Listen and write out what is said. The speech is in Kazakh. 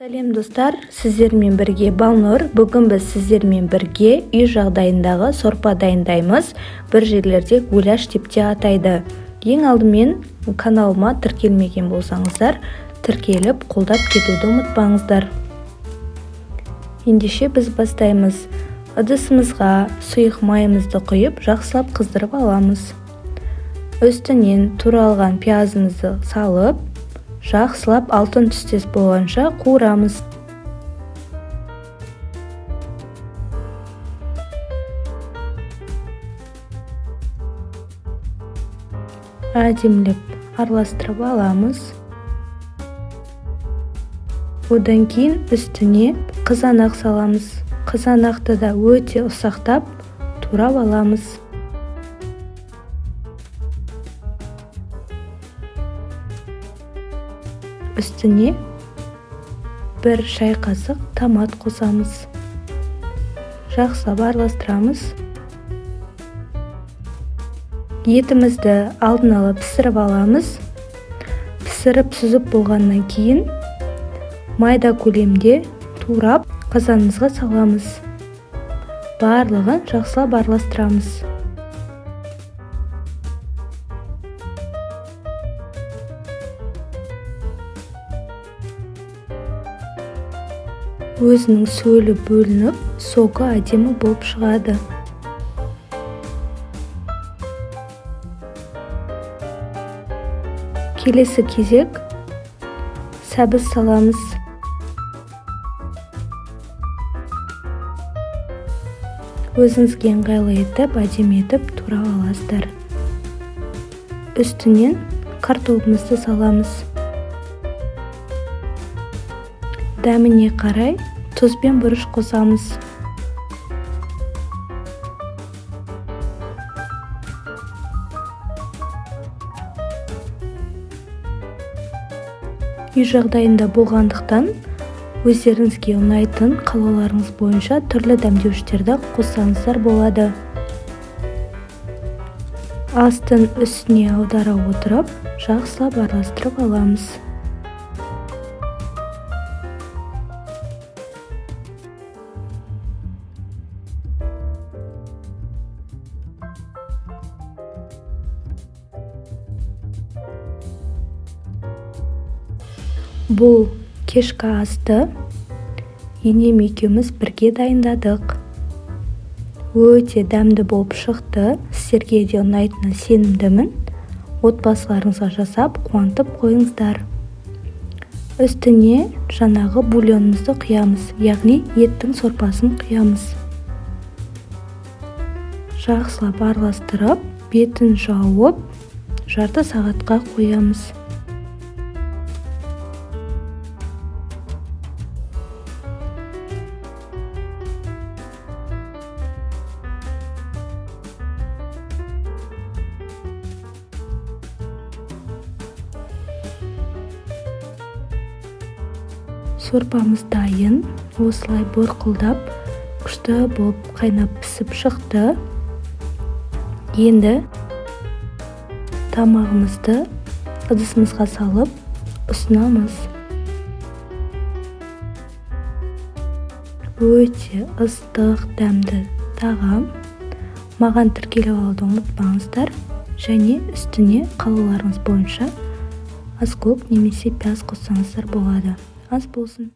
Сәлем достар, сіздермен бірге Балнұр. Бүгін біз сіздермен бірге үй жағдайындағы сорпа дайындаймыз. Бір жерлерде гуляш деп те атайды. Ең алдымен каналыма тіркелмеген болсаңыздар, тіркеліп қолдап кетуді ұмытпаңыздар. Ендеше біз бастаймыз. Ыдысымызға сұйық майымызды құйып, жақсылап қыздырып аламыз. Үстінен туралған пиязымызды салып, жақсылап алтын түстес болғанша қуырамыз. Әдемілеп араластырып аламыз. Одан кейін үстіне қызанақ саламыз. Қызанақты да өте ұсақтап турап аламыз. Үстіне бір шай қасық томат қосамыз. Жақсылап араластырамыз. Етімізді алдын ала пісіріп аламыз. Пісіріп сүзіп болғаннан кейін майда көлемде турап қазанымызға саламыз. Барлығын жақсылап араластырамыз. Өзінің сөлі бөлініп, соғы әдемі болып шығады. Келесі кезек сәбіз саламыз. Өзіңізге ыңғайлы етіп, әдемі етіп турап аласыздар. Үстінен картопымызды саламыз. Дәміне қарай тұз бен бұрыш қосамыз. Үй жағдайында болғандықтан өздеріңізге ұнайтын қалауларыңыз бойынша түрлі дәмдеуіштерді қоссаңыздар болады. Астын үстіне аудара отырып, жақсылап араластырып аламыз. Бұл кешкі асты енем екеуміз бірге дайындадық. Өте дәмді болып шықты. Сіздерге де ұнайтынына сенімдімін. Отбасыларыңызға жасап, қуантып қойыңыздар. Үстіне жаңағы бульонымызды құямыз, яғни еттің сорпасын құямыз. Жақсылап араластырып, бетін жауып, жарты сағатқа қоямыз. Сорпамыз дайын. Осылай бұрқылдап, күшті болып қайнап пісіп шықты. Енді тамағымызды ыдысымызға салып ұсынамыз. Өте ыстық, дәмді тағам. Маған тіркеліп алуды ұмытпаңыздар. Және үстіне қалауларыңыз бойынша аз көк немесе пияз қоссаңыздар болады. Аз болсын.